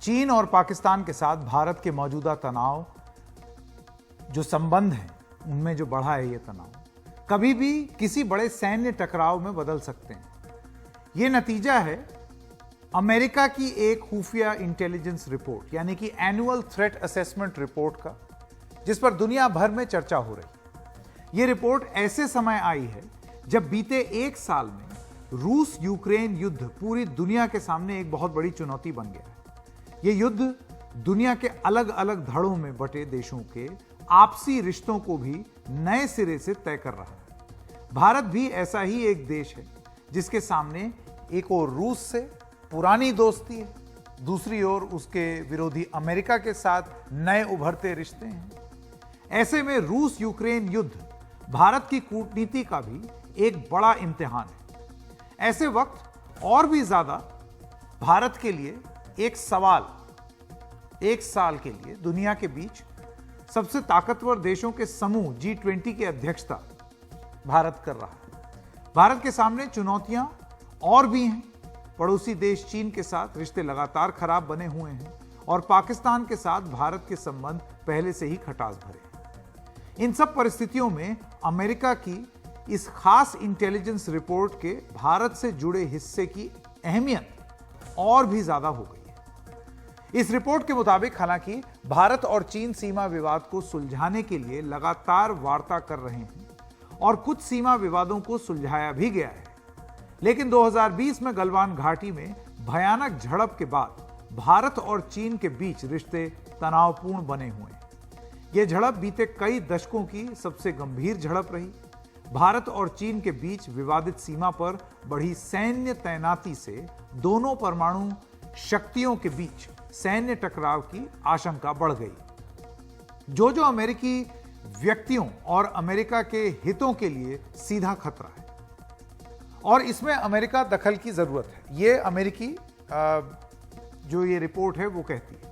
चीन और पाकिस्तान के साथ भारत के मौजूदा तनाव, जो संबंध हैं, उनमें जो बढ़ा है ये तनाव, कभी भी किसी बड़े सैन्य टकराव में बदल सकते हैं। ये नतीजा है अमेरिका की एक खुफिया इंटेलिजेंस रिपोर्ट यानी कि एनुअल थ्रेट असेसमेंट रिपोर्ट का, जिस पर दुनिया भर में चर्चा हो रही है। यह रिपोर्ट ऐसे समय आई है जब बीते एक साल में रूस यूक्रेन युद्ध पूरी दुनिया के सामने एक बहुत बड़ी चुनौती बन गया है। यह युद्ध दुनिया के अलग अलग धड़ों में बटे देशों के आपसी रिश्तों को भी नए सिरे से तय कर रहा है। भारत भी ऐसा ही एक देश है जिसके सामने एक ओर रूस से पुरानी दोस्ती है, दूसरी ओर उसके विरोधी अमेरिका के साथ नए उभरते रिश्ते हैं। ऐसे में रूस यूक्रेन युद्ध भारत की कूटनीति का भी एक बड़ा इम्तिहान है। ऐसे वक्त और भी ज्यादा भारत के लिए एक सवाल, एक साल के लिए दुनिया के बीच सबसे ताकतवर देशों के समूह G20 की अध्यक्षता भारत कर रहा है। भारत के सामने चुनौतियां और भी हैं। पड़ोसी देश चीन के साथ रिश्ते लगातार खराब बने हुए हैं और पाकिस्तान के साथ भारत के संबंध पहले से ही खटास भरे हैं। इन सब परिस्थितियों में अमेरिका की इस खास इंटेलिजेंस रिपोर्ट के भारत से जुड़े हिस्से की अहमियत और भी ज्यादा हो गई है। इस रिपोर्ट के मुताबिक हालांकि भारत और चीन सीमा विवाद को सुलझाने के लिए लगातार वार्ता कर रहे हैं और कुछ सीमा विवादों को सुलझाया भी गया है, लेकिन 2020 में गलवान घाटी में भयानक झड़प के बाद भारत और चीन के बीच रिश्ते तनावपूर्ण बने हुए हैं। यह झड़प बीते कई दशकों की सबसे गंभीर झड़प रही। भारत और चीन के बीच विवादित सीमा पर बढ़ी सैन्य तैनाती से दोनों परमाणु शक्तियों के बीच सैन्य टकराव की आशंका बढ़ गई, जो अमेरिकी व्यक्तियों और अमेरिका के हितों के लिए सीधा खतरा है और इसमें अमेरिका दखल की जरूरत है। ये अमेरिकी जो ये रिपोर्ट है वो कहती है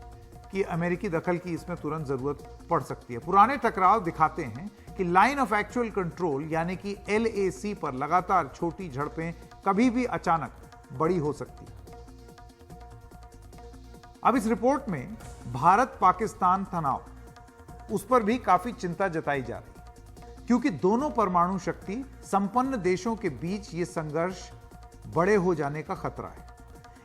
कि अमेरिकी दखल की इसमें तुरंत जरूरत पड़ सकती है। पुराने टकराव दिखाते हैं कि लाइन ऑफ एक्चुअल कंट्रोल यानी कि LAC पर लगातार छोटी झड़पें कभी भी अचानक बड़ी हो सकती है। अब इस रिपोर्ट में भारत पाकिस्तान तनाव, उस पर भी काफी चिंता जताई जा रही है, क्योंकि दोनों परमाणु शक्ति संपन्न देशों के बीच यह संघर्ष बड़े हो जाने का खतरा है।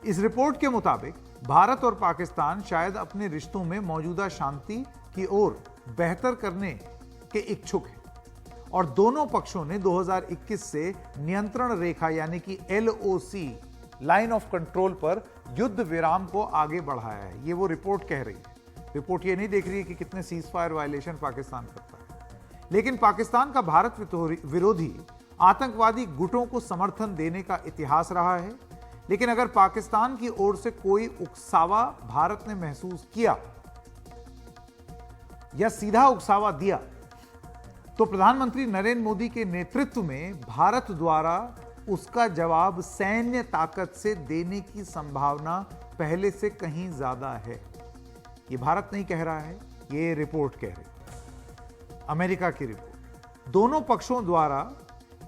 इस रिपोर्ट के मुताबिक भारत और पाकिस्तान शायद अपने रिश्तों में मौजूदा शांति की ओर बेहतर करने के इच्छुक हैं और दोनों पक्षों ने 2021 से नियंत्रण रेखा यानी कि LOC लाइन ऑफ कंट्रोल पर युद्ध विराम को आगे बढ़ाया है। ये वो रिपोर्ट कह रही है। रिपोर्ट ये नहीं देख रही है कि कितने सीज फायर वायलेशन पाकिस्तान करता है, लेकिन पाकिस्तान का भारत विरोधी आतंकवादी गुटों को समर्थन देने का इतिहास रहा है। लेकिन अगर पाकिस्तान की ओर से कोई उकसावा भारत ने महसूस किया या सीधा उकसावा दिया, तो प्रधानमंत्री नरेंद्र मोदी के नेतृत्व में भारत द्वारा उसका जवाब सैन्य ताकत से देने की संभावना पहले से कहीं ज्यादा है। यह भारत नहीं कह रहा है, यह रिपोर्ट कह रही है, अमेरिका की रिपोर्ट। दोनों पक्षों द्वारा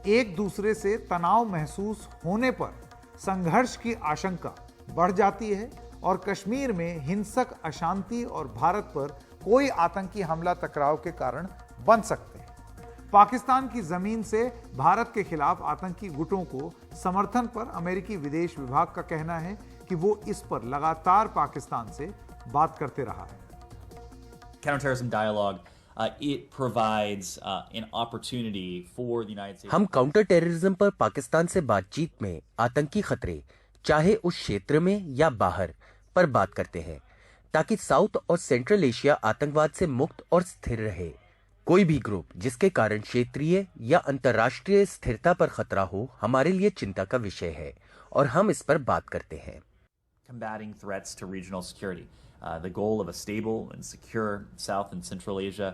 एक दूसरे से तनाव महसूस होने पर संघर्ष की आशंका बढ़ जाती है और कश्मीर में हिंसक अशांति और भारत पर कोई आतंकी हमला टकराव के कारण बन सकते हैं। पाकिस्तान की जमीन से भारत के खिलाफ आतंकी गुटों को समर्थन पर अमेरिकी विदेश विभाग का कहना है कि वो इस पर लगातार पाकिस्तान से बात करते रहा है। Counterterrorism dialogue, it provides an opportunity for the United States. हम काउंटर टेररिज्म पर पाकिस्तान से बातचीत में आतंकी खतरे, चाहे उस क्षेत्र में या बाहर, पर बात करते हैं ताकि साउथ और सेंट्रल एशिया आतंकवाद से मुक्त और स्थिर रहे। कोई भी ग्रुप जिसके कारण क्षेत्रीय या अंतर्राष्ट्रीय स्थिरता पर खतरा हो, हमारे लिए चिंता का विषय है और हम इस पर बात करते हैं। Combating threats to regional security. The goal of a stable and secure South and Central Asia,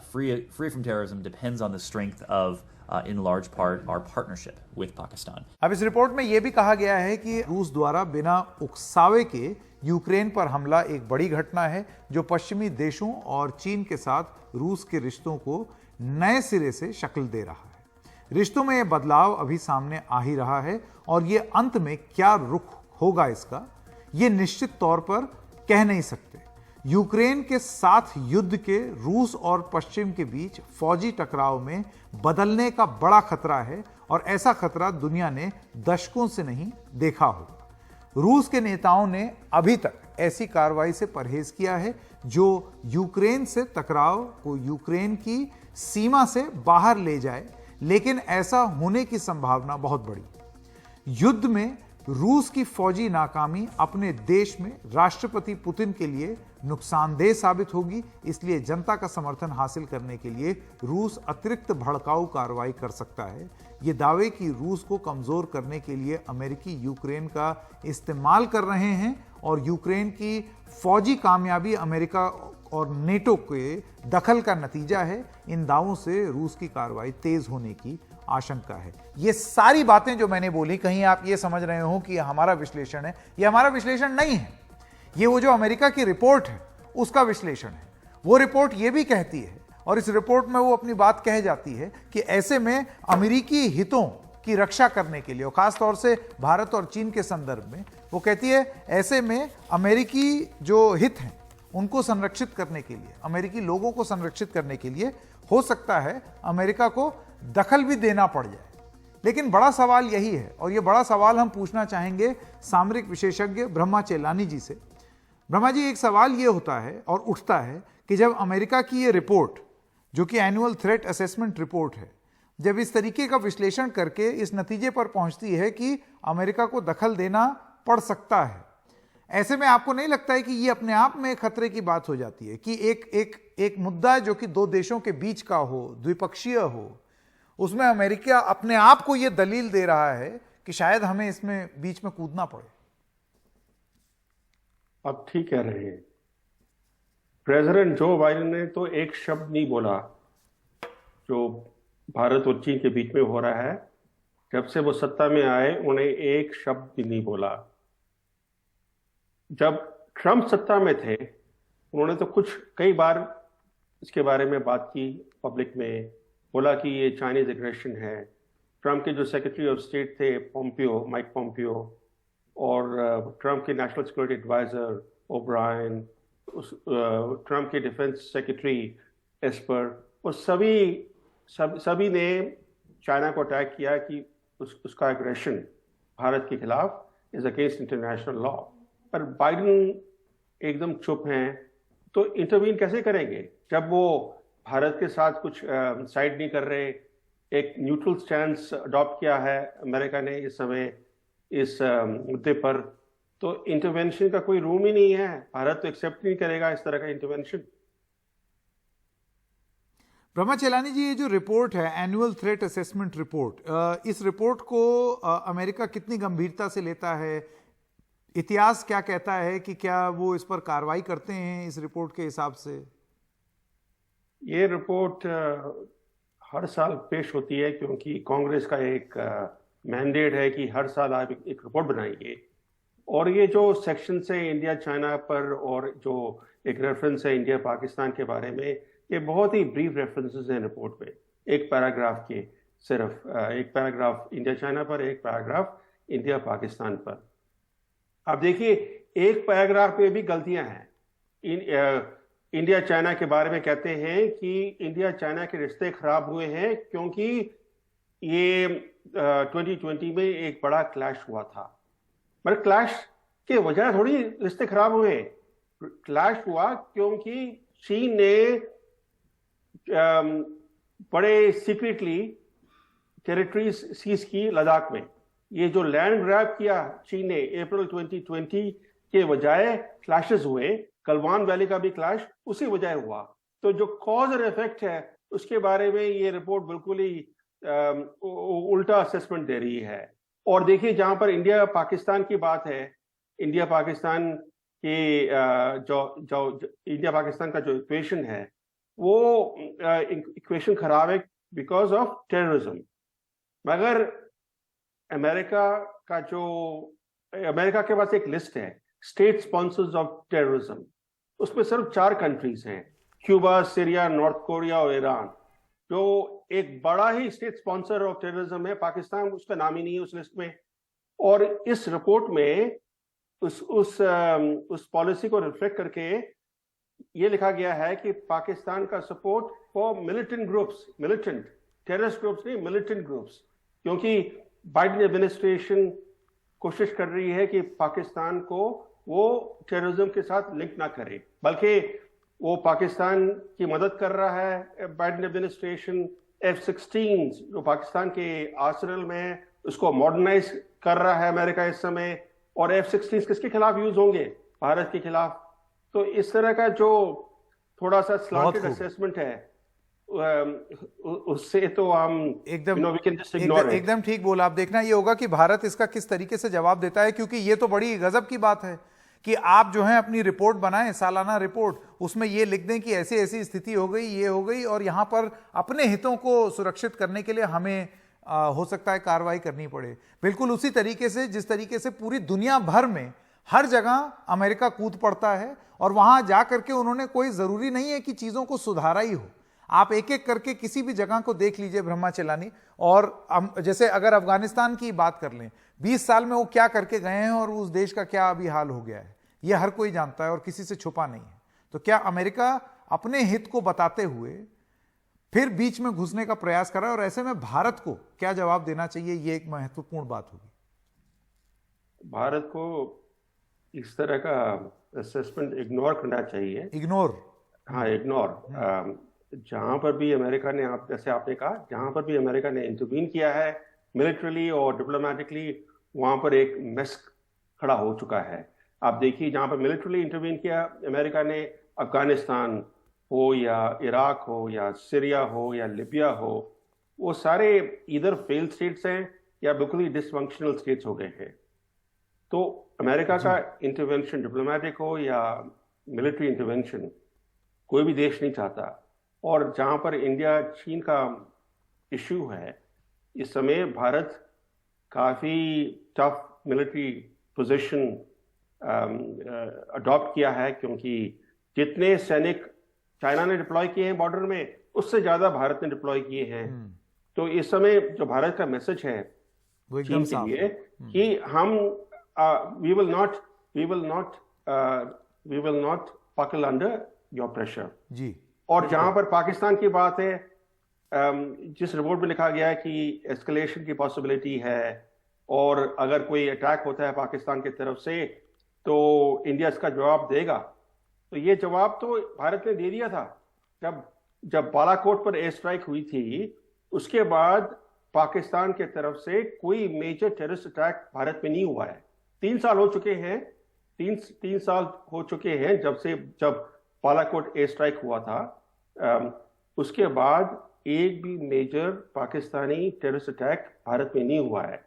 free from terrorism, depends on the strength of, in large part, our partnership with Pakistan. अब इस report में यह भी कहा गया है कि रूस द्वारा बिना उकसावे के यूक्रेन पर हमला एक बड़ी घटना है जो पश्चिमी देशों और चीन के साथ रूस के रिश्तों को नए सिरे से शक्ल दे रहा है। रिश्तों में यह बदलाव अभी सामने आ ही रहा है और यह अंत में क्या रुख होगा इसका, यह निश्चित तौर पर कह नहीं सकते। यूक्रेन के साथ युद्ध के रूस और पश्चिम के बीच फौजी टकराव में बदलने का बड़ा खतरा है और ऐसा खतरा दुनिया ने दशकों से नहीं देखा होगा। रूस के नेताओं ने अभी तक ऐसी कार्रवाई से परहेज किया है जो यूक्रेन से टकराव को यूक्रेन की सीमा से बाहर ले जाए, लेकिन ऐसा होने की संभावना बहुत बड़ी। युद्ध में रूस की फौजी नाकामी अपने देश में राष्ट्रपति पुतिन के लिए नुकसानदेह साबित होगी, इसलिए जनता का समर्थन हासिल करने के लिए रूस अतिरिक्त भड़काऊ कार्रवाई कर सकता है। ये दावे कि रूस को कमजोर करने के लिए अमेरिकी यूक्रेन का इस्तेमाल कर रहे हैं और यूक्रेन की फौजी कामयाबी अमेरिका और नेटो के दखल का नतीजा है, इन दावों से रूस की कार्रवाई तेज होने की आशंका है। ये सारी बातें जो मैंने बोली, कहीं आप ये समझ रहे हो कि हमारा विश्लेषण है, ये हमारा विश्लेषण नहीं है, ये वो जो अमेरिका की रिपोर्ट है उसका विश्लेषण है। वो रिपोर्ट ये भी कहती है और इस रिपोर्ट में वो अपनी बात कह जाती है कि ऐसे में अमेरिकी हितों की रक्षा करने के लिए और खासतौर से भारत और चीन के संदर्भ में वो कहती है ऐसे में अमेरिकी जो हित हैं उनको संरक्षित करने के लिए, अमेरिकी लोगों को संरक्षित करने के लिए हो सकता है अमेरिका को दखल भी देना पड़ जाए। लेकिन बड़ा सवाल यही है और ये बड़ा सवाल हम पूछना चाहेंगे सामरिक विशेषज्ञ ब्रह्मा चेलानी जी से। ब्रह्मा जी, एक सवाल ये होता है और उठता है कि जब अमेरिका की ये रिपोर्ट जो कि एनुअल थ्रेट असेसमेंट रिपोर्ट है, जब इस तरीके का विश्लेषण करके इस नतीजे पर पहुंचती है कि अमेरिका को दखल देना पड़ सकता है, ऐसे में आपको नहीं लगता है कि ये अपने आप में खतरे की बात हो जाती है कि एक मुद्दा जो कि दो देशों के बीच का हो, द्विपक्षीय हो, उसमें अमेरिका अपने आप को यह दलील दे रहा है कि शायद हमें इसमें बीच में कूदना पड़े? आप ठीक कह रहे हैं। प्रेसिडेंट जो बाइडेन ने तो एक शब्द नहीं बोला जो भारत और चीन के बीच में हो रहा है। जब से वो सत्ता में आए उन्हें एक शब्द भी नहीं बोला। जब ट्रंप सत्ता में थे उन्होंने तो कई बार इसके बारे में बात की, पब्लिक में बोला कि ये चाइनीज एग्रेशन है। ट्रंप के जो सेक्रेटरी ऑफ स्टेट थे पोम्पियो, माइक पोम्पियो, और ट्रंप के national security adviser O'Brien, Trump के डिफेंस सेक्रेटरी एस्पर, और सभी ने चाइना को अटैक किया कि उसका एग्रेशन भारत के खिलाफ इज अगेंस्ट इंटरनेशनल लॉ। पर बाइडेन एकदम चुप हैं, तो इंटरवीन कैसे करेंगे जब वो भारत के साथ कुछ साइड नहीं कर रहे। एक न्यूट्रल स्टैंड अडॉप्ट किया है अमेरिका ने इस समय इस मुद्दे पर, तो इंटरवेंशन का कोई रूम ही नहीं है। भारत तो एक्सेप्ट नहीं करेगा इस तरह का इंटरवेंशन। ब्रह्मा चेलानी जी, ये जो रिपोर्ट है एनुअल थ्रेट असेसमेंट रिपोर्ट, इस रिपोर्ट को अमेरिका कितनी गंभीरता से लेता है? इतिहास क्या कहता है कि क्या वो इस पर कार्रवाई करते हैं इस रिपोर्ट के हिसाब से? ये रिपोर्ट हर साल पेश होती है क्योंकि कांग्रेस का एक मैंडेट है कि हर साल आप एक रिपोर्ट बनाइए। और ये जो सेक्शन है इंडिया चाइना पर और जो एक रेफरेंस है इंडिया पाकिस्तान के बारे में, ये बहुत ही ब्रीफ रेफरेंसेस हैं रिपोर्ट में, एक पैराग्राफ के, सिर्फ एक पैराग्राफ इंडिया चाइना पर, एक पैराग्राफ इंडिया पाकिस्तान पर। आप देखिए एक पैराग्राफ पे भी गलतियां हैं। इंडिया चाइना के बारे में कहते हैं कि इंडिया चाइना के रिश्ते खराब हुए हैं क्योंकि ये 2020 में एक बड़ा क्लैश हुआ था। मगर क्लैश के वजह थोड़ी रिश्ते खराब हुए। क्लैश हुआ क्योंकि चीन ने बड़े सीक्रेटली टेरिटरीज सीज की लद्दाख में। ये जो लैंड ग्रैब किया चीन ने अप्रैल 2020 के बजाय क्लैशेस हुए। गलवान वैली का भी क्लैश उसी वजह हुआ। तो जो कॉज और इफेक्ट है उसके बारे में ये रिपोर्ट बिल्कुल ही उल्टा असेसमेंट दे रही है। और देखिए जहां पर इंडिया पाकिस्तान की बात है, इंडिया पाकिस्तान के जो इंडिया पाकिस्तान का जो इक्वेशन है वो इक्वेशन खराब है बिकॉज ऑफ टेररिज्म। मगर अमेरिका के पास एक लिस्ट है स्टेट स्पॉन्सर्स ऑफ टेररिज्म, उसमें सिर्फ 4 कंट्रीज हैं, क्यूबा, सीरिया, नॉर्थ कोरिया और ईरान। जो एक बड़ा ही स्टेट स्पॉन्सर ऑफ टेररिज्म है, पाकिस्तान उसका नाम ही नहीं है उस लिस्ट में। और इस रिपोर्ट में उस पॉलिसी को रिफ्लेक्ट करके ये लिखा गया है कि पाकिस्तान का support for militant terrorist groups नहीं, मिलिटेंट ग्रुप्स, क्योंकि बाइडेन एडमिनिस्ट्रेशन कोशिश कर रही है कि पाकिस्तान को वो टेररिज्म के साथ लिंक ना करे, बल्कि वो पाकिस्तान की मदद कर रहा है। बाइडेन एडमिनिस्ट्रेशन F-16 जो पाकिस्तान के आर्सेनल में है उसको मॉडर्नाइज कर रहा है अमेरिका इस समय, और F-16 किसके खिलाफ यूज होंगे? भारत के खिलाफ। तो इस तरह का जो थोड़ा सा स्लांटेड असेसमेंट है उससे तो हम एकदम ठीक बोला। आप देखना ये होगा कि भारत इसका किस तरीके से जवाब देता है, क्योंकि ये तो बड़ी गजब की बात है कि आप जो है अपनी रिपोर्ट बनाएं, सालाना रिपोर्ट, उसमें ये लिख दें कि ऐसी ऐसी स्थिति हो गई, ये हो गई, और यहां पर अपने हितों को सुरक्षित करने के लिए हमें हो सकता है कार्रवाई करनी पड़े। बिल्कुल उसी तरीके से जिस तरीके से पूरी दुनिया भर में हर जगह अमेरिका कूद पड़ता है, और वहां जाकर के उन्होंने, कोई जरूरी नहीं है कि चीजों को सुधारा ही हो, आप एक एक करके किसी भी जगह को देख लीजिए ब्रह्मा चेलानी, और जैसे अगर अफगानिस्तान की बात कर लें, 20 साल में वो क्या करके गए हैं और उस देश का क्या अभी हाल हो गया है, ये हर कोई जानता है और किसी से छुपा नहीं है। तो क्या अमेरिका अपने हित को बताते हुए फिर बीच में घुसने का प्रयास कर रहा है, और ऐसे में भारत को क्या जवाब देना चाहिए, ये एक महत्वपूर्ण बात होगी। भारत को इस तरह का असेसमेंट इग्नोर करना चाहिए। इग्नोर जहां पर भी अमेरिका ने, आप जैसे आपने कहा, जहां पर भी अमेरिका ने इंटरवीन किया है मिलिट्रीली और डिप्लोमेटिकली, वहां पर एक मेस खड़ा हो चुका है। आप देखिए, जहां पर मिलिट्रीली इंटरवीन किया अमेरिका ने, अफगानिस्तान हो या इराक हो या सीरिया हो या लिबिया हो, वो सारे इधर फेल्ड स्टेट्स हैं या बिल्कुल ही डिसफंक्शनल स्टेट्स हो गए हैं। तो अमेरिका का इंटरवेंशन, डिप्लोमेटिक हो या मिलिट्री इंटरवेंशन, कोई भी देश नहीं चाहता। और जहां पर इंडिया चीन का इश्यू है, इस समय भारत काफी टफ मिलिट्री पोजीशन अडॉप्ट किया है, क्योंकि जितने सैनिक चाइना ने डिप्लॉय किए हैं बॉर्डर में, उससे ज्यादा भारत ने डिप्लॉय किए हैं। तो इस समय जो भारत का मैसेज है चीन के लिए कि हम we will not buckle under your pressure जी। और जहां पर पाकिस्तान की बात है, जिस रिपोर्ट में लिखा गया है कि एस्केलेशन की पॉसिबिलिटी है, और अगर कोई अटैक होता है पाकिस्तान की तरफ से तो इंडिया इसका जवाब देगा। तो ये जवाब तो भारत ने दे दिया था जब बालाकोट पर एयर स्ट्राइक हुई थी। उसके बाद पाकिस्तान के तरफ से कोई मेजर टेररिस्ट अटैक भारत में नहीं हुआ है। 3 साल हो चुके हैं, 3 साल हो चुके हैं जब बालाकोट एयर स्ट्राइक हुआ था। उसके बाद एक भी major Pakistani terrorist attack Bharat में नहीं हुआ है।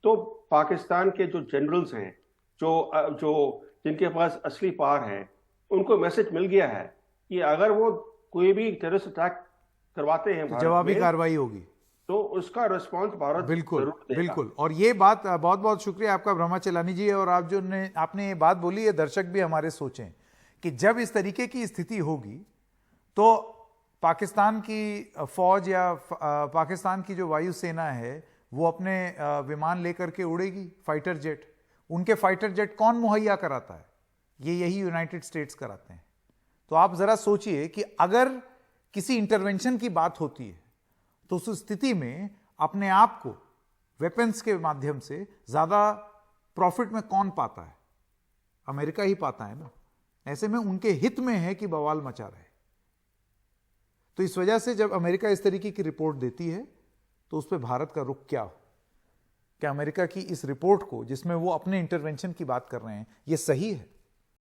तो पाकिस्तान के जो जनरल्स हैं, जो जिनके पास असली पावर है, उनको मैसेज मिल गया है कि अगर वो कोई भी टेररिस्ट अटैक करवाते हैं, जवाबी कार्रवाई होगी, तो उसका रिस्पांस भारत बिल्कुल। और ये बात, बहुत बहुत शुक्रिया आपका ब्रह्मा चेलानी जी। और आपने ये बात बोली, ये दर्शक भी हमारे सोचें कि जब इस तरीके की स्थिति होगी तो पाकिस्तान की फौज या पाकिस्तान की जो वायुसेना है वो अपने विमान लेकर के उड़ेगी, फाइटर जेट। उनके फाइटर जेट कौन मुहैया कराता है? यही यूनाइटेड स्टेट्स कराते हैं। तो आप जरा सोचिए कि अगर किसी इंटरवेंशन की बात होती है तो उस स्थिति में अपने आप को वेपन्स के माध्यम से ज्यादा प्रॉफिट में कौन पाता है? अमेरिका ही पाता है ना। ऐसे में उनके हित में है कि बवाल मचा रहे। तो इस वजह से जब अमेरिका इस तरीके की रिपोर्ट देती है तो उस पर भारत का रुख क्या हो? क्या अमेरिका की इस रिपोर्ट को, जिसमें वो अपने इंटरवेंशन की बात कर रहे हैं, ये सही है?